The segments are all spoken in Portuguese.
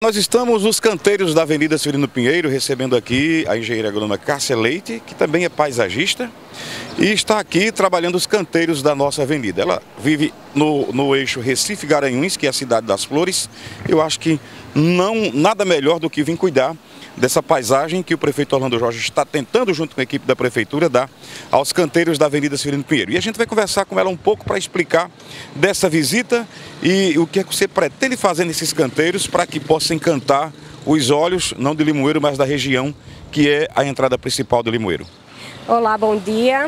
Nós estamos nos canteiros da Avenida Severino Pinheiro, recebendo aqui a engenheira agrônoma Cássia Leite, que também é paisagista, e está aqui trabalhando os canteiros da nossa avenida. Ela vive no eixo Recife-Garanhuns, que é a cidade das flores. Eu acho que nada melhor do que vir cuidar dessa paisagem que o prefeito Orlando Jorge está tentando, junto com a equipe da prefeitura, dar aos canteiros da Avenida Severino Pinheiro. E a gente vai conversar com ela um pouco para explicar dessa visita e o que é que você pretende fazer nesses canteiros para que possa encantar os olhos, não de Limoeiro, mas da região, que é a entrada principal do Limoeiro. Olá, bom dia.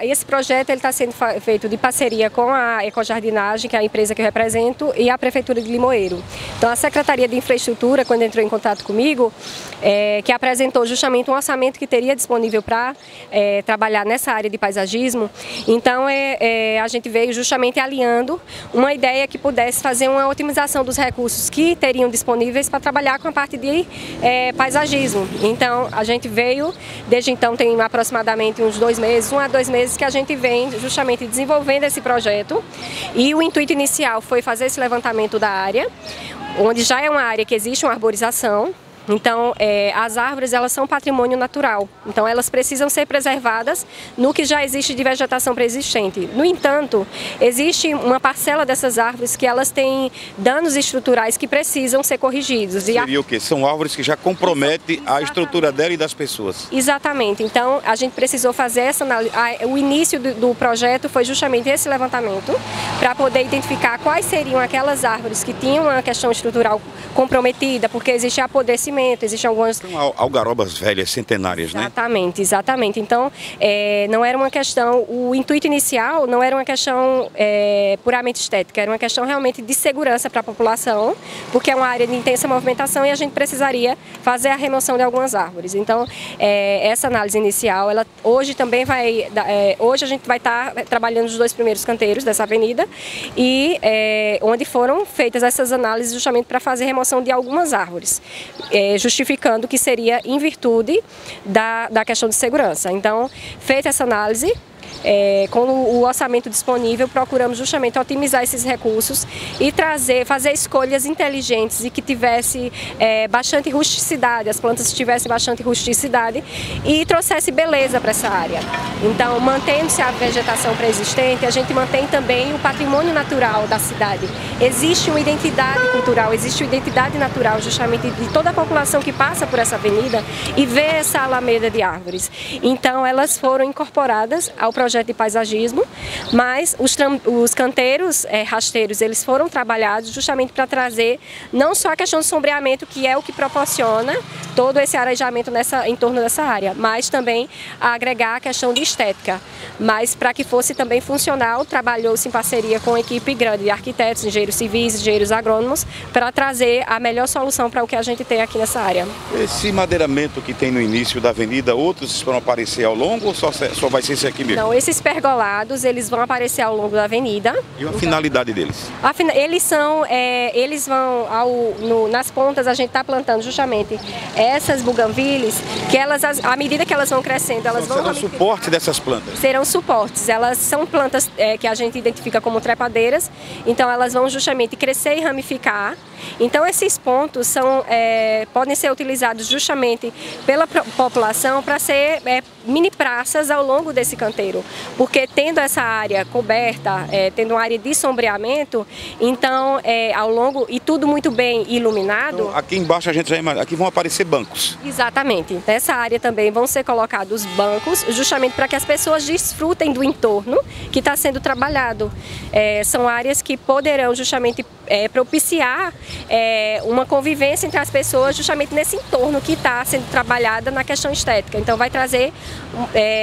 Esse projeto está sendo feito de parceria com a Ecojardinagem, que é a empresa que eu represento, e a Prefeitura de Limoeiro. Então, a Secretaria de Infraestrutura, quando entrou em contato comigo, que apresentou justamente um orçamento que teria disponível para trabalhar nessa área de paisagismo, então a gente veio justamente alinhando uma ideia que pudesse fazer uma otimização dos recursos que teriam disponíveis para trabalhar com a parte de paisagismo. Então, a gente veio, desde então tem aproximadamente uns 2 meses, 1 a 2 meses que a gente vem justamente desenvolvendo esse projeto, e o intuito inicial foi fazer esse levantamento da área, onde já é uma área que existe uma arborização. Então, as árvores, elas são patrimônio natural, então elas precisam ser preservadas no que já existe de vegetação preexistente. No entanto, existe uma parcela dessas árvores que elas têm danos estruturais que precisam ser corrigidos. Seria o quê? São árvores que já comprometem a estrutura dela e das pessoas. Exatamente, então a gente precisou fazer essa análise. O início do projeto foi justamente esse levantamento, para poder identificar quais seriam aquelas árvores que tinham uma questão estrutural comprometida, porque existe apodrecimento. Existem algumas... São algarobas velhas, centenárias, né? Exatamente, exatamente. Então, não era uma questão, o intuito inicial não era uma questão puramente estética, era uma questão realmente de segurança para a população, porque é uma área de intensa movimentação e a gente precisaria fazer a remoção de algumas árvores. Então, essa análise inicial, ela hoje também vai... hoje a gente vai estar trabalhando os 2 primeiros canteiros dessa avenida, e onde foram feitas essas análises justamente para fazer a remoção de algumas árvores. Justificando que seria em virtude da questão de segurança. Então, feita essa análise, com o orçamento disponível, procuramos justamente otimizar esses recursos e fazer escolhas inteligentes e que tivesse bastante rusticidade, as plantas tivessem bastante rusticidade e trouxesse beleza para essa área. Então, mantendo-se a vegetação pré-existente, a gente mantém também o patrimônio natural da cidade. Existe uma identidade cultural, existe uma identidade natural justamente de toda a população que passa por essa avenida e vê essa alameda de árvores. Então, elas foram incorporadas ao projeto de paisagismo, mas os canteiros rasteiros, eles foram trabalhados justamente para trazer não só a questão do sombreamento, que é o que proporciona todo esse arejamento em torno dessa área, mas também agregar a questão de estética. Mas para que fosse também funcional, trabalhou-se em parceria com uma equipe grande de arquitetos, engenheiros civis, engenheiros agrônomos, para trazer a melhor solução para o que a gente tem aqui nessa área. Esse madeiramento que tem no início da avenida, outros vão aparecer ao longo ou só vai ser esse aqui mesmo? Não, esses pergolados, eles vão aparecer ao longo da avenida. E a finalidade deles? Eles vão, nas pontas a gente está plantando justamente essas buganvílias, que elas, à medida que elas vão crescendo, elas vão... Serão suporte dessas plantas? Serão suportes, elas são plantas que a gente identifica como trepadeiras, então elas vão justamente crescer e ramificar. Então esses pontos podem ser utilizados justamente pela população para ser mini praças ao longo desse canteiro, porque tendo essa área coberta, tendo uma área de sombreamento, então ao longo, e tudo muito bem iluminado. Então, aqui embaixo a gente já imagina, aqui vão aparecer bancos. Exatamente, nessa área também vão ser colocados bancos, justamente para que as pessoas desfrutem do entorno que está sendo trabalhado. São áreas que poderão justamente propiciar uma convivência entre as pessoas justamente nesse entorno que está sendo trabalhada na questão estética. Então vai trazer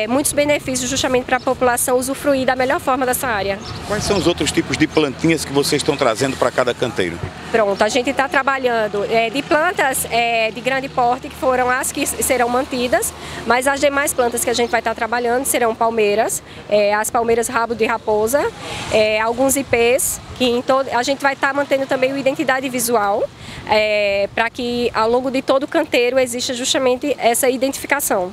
muitos benefícios justamente para a população usufruir da melhor forma dessa área. Quais são os outros tipos de plantinhas que vocês estão trazendo para cada canteiro? Pronto, a gente está trabalhando de plantas de grande porte, que foram as que serão mantidas, mas as demais plantas que a gente vai estar trabalhando serão palmeiras, as palmeiras rabo de raposa, alguns ipês, que a gente vai estar mantendo também a identidade visual, para que ao longo de todo o canteiro exista justamente essa identificação.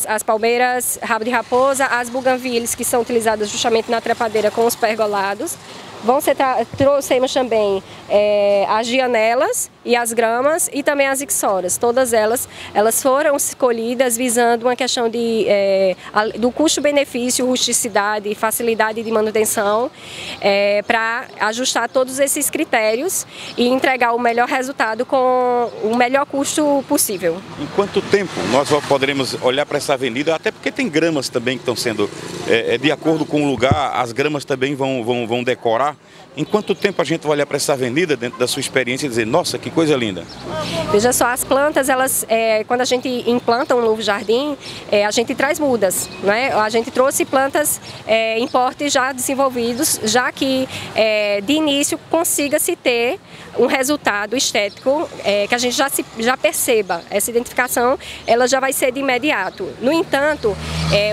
as palmeiras rabo de raposa, as buganvílias, que são utilizadas justamente na trepadeira com os pergolados, trouxemos também as dianelas e as gramas e também as ixoras. Todas elas foram escolhidas visando uma questão do custo-benefício, rusticidade e facilidade de manutenção, para ajustar todos esses critérios e entregar o melhor resultado com o melhor custo possível. Em quanto tempo nós poderemos olhar para essa avenida, até porque tem gramas também que estão sendo, de acordo com o lugar, as gramas também vão decorar. Em quanto tempo a gente vai olhar para essa avenida dentro da sua experiência e dizer, nossa, que coisa linda? Veja só, as plantas, quando a gente implanta um novo jardim, a gente traz mudas, né? A gente trouxe plantas em portes já desenvolvidos, já que de início consiga-se ter um resultado estético que a gente já perceba. Essa identificação ela já vai ser de imediato. No entanto,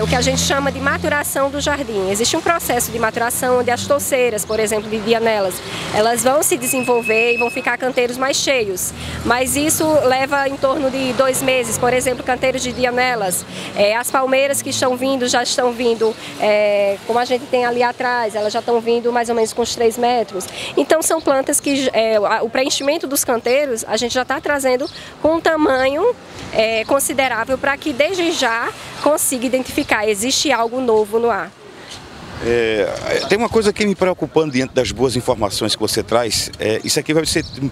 o que a gente chama de maturação do jardim. Existe um processo de maturação onde as touceiras, por exemplo, de dianelas, elas vão se desenvolver e vão ficar canteiros mais cheios. Mas isso leva em torno de 2 meses, por exemplo, canteiros de dianelas. As palmeiras que estão vindo, já estão vindo, como a gente tem ali atrás, elas já estão vindo mais ou menos com uns 3 metros. Então são plantas que o preenchimento dos canteiros a gente já está trazendo com um tamanho considerável para que desde já consiga identificar, existe algo novo no ar. Tem uma coisa que me preocupando diante das boas informações que você traz, isso aqui vai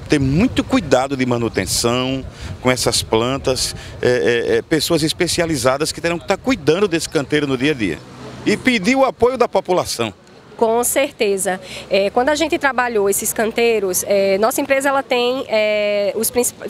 ter muito cuidado de manutenção com essas plantas, pessoas especializadas que terão que estar cuidando desse canteiro no dia a dia e pedir o apoio da população. Com certeza. Quando a gente trabalhou esses canteiros, nossa empresa ela tem,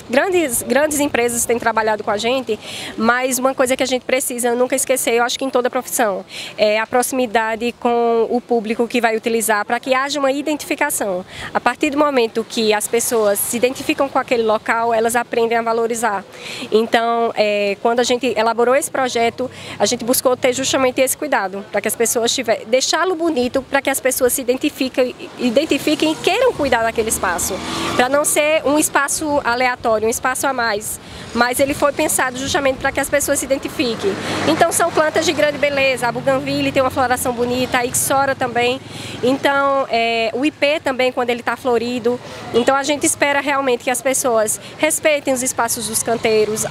grandes empresas têm trabalhado com a gente, mas uma coisa que a gente precisa nunca esquecer, eu acho que em toda profissão, é a proximidade com o público que vai utilizar para que haja uma identificação. A partir do momento que as pessoas se identificam com aquele local, elas aprendem a valorizar. Então, quando a gente elaborou esse projeto, a gente buscou ter justamente esse cuidado, para que as pessoas deixá-lo bonito, para que as pessoas se identifiquem e queiram cuidar daquele espaço, para não ser um espaço aleatório, um espaço a mais, mas ele foi pensado justamente para que as pessoas se identifiquem. Então são plantas de grande beleza, a buganvília tem uma floração bonita, a ixora também, então o ipê também quando ele está florido. Então a gente espera realmente que as pessoas respeitem os espaços dos canteiros,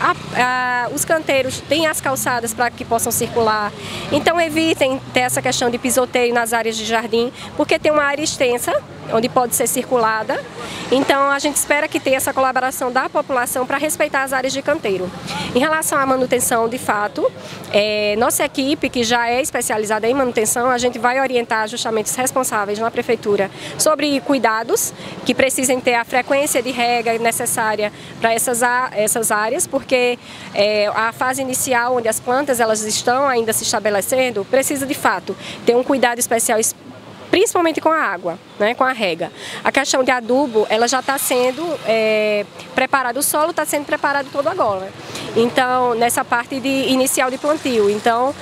os canteiros têm as calçadas para que possam circular, então evitem ter essa questão de pisoteio nas áreas de jardim, porque tem uma área extensa onde pode ser circulada. Então a gente espera que tenha essa colaboração da população para respeitar as áreas de canteiro. Em relação à manutenção, de fato, nossa equipe, que já é especializada em manutenção, a gente vai orientar justamente os responsáveis na prefeitura sobre cuidados que precisem ter a frequência de rega necessária para essas áreas, porque a fase inicial, onde as plantas elas estão ainda se estabelecendo, precisa de fato ter um cuidado especial, principalmente com a água, né, com a rega. A questão de adubo, ela já está sendo preparada, o solo está sendo preparado todo agora. Então, nessa parte inicial de plantio. Então,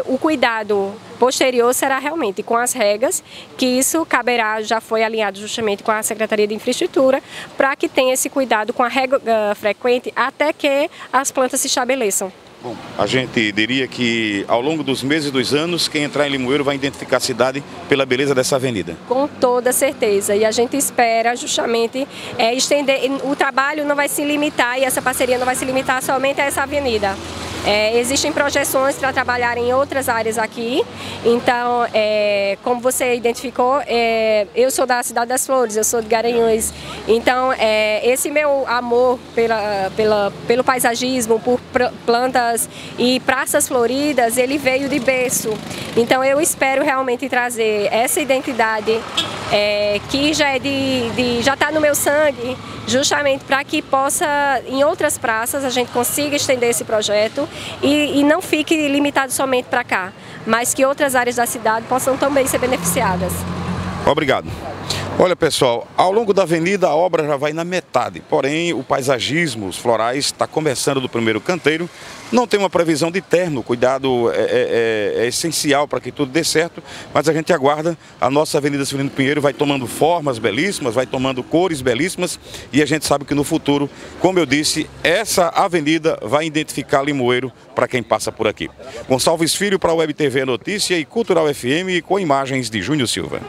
o cuidado posterior será realmente com as regas, que isso caberá, já foi alinhado justamente com a Secretaria de Infraestrutura, para que tenha esse cuidado com a rega frequente até que as plantas se estabeleçam. Bom, a gente diria que ao longo dos meses e dos anos, quem entrar em Limoeiro vai identificar a cidade pela beleza dessa avenida. Com toda certeza, e a gente espera justamente estender, o trabalho não vai se limitar e essa parceria não vai se limitar somente a essa avenida. Existem projeções para trabalhar em outras áreas aqui, então, como você identificou, eu sou da Cidade das Flores, eu sou de Garanhuns, então esse meu amor pelo paisagismo, por plantas e praças floridas, ele veio de berço. Então eu espero realmente trazer essa identidade que já já está no meu sangue, justamente para que possa, em outras praças, a gente consiga estender esse projeto e não fique limitado somente para cá, mas que outras áreas da cidade possam também ser beneficiadas. Obrigado. Olha, pessoal, ao longo da avenida a obra já vai na metade, porém o paisagismo, os florais, está começando do primeiro canteiro, não tem uma previsão de término, o cuidado é essencial para que tudo dê certo, mas a gente aguarda, a nossa Avenida Severino Pinheiro vai tomando formas belíssimas, vai tomando cores belíssimas e a gente sabe que no futuro, como eu disse, essa avenida vai identificar Limoeiro para quem passa por aqui. Gonçalves Filho para a Web TV Notícia e Cultural FM com imagens de Júnior Silva.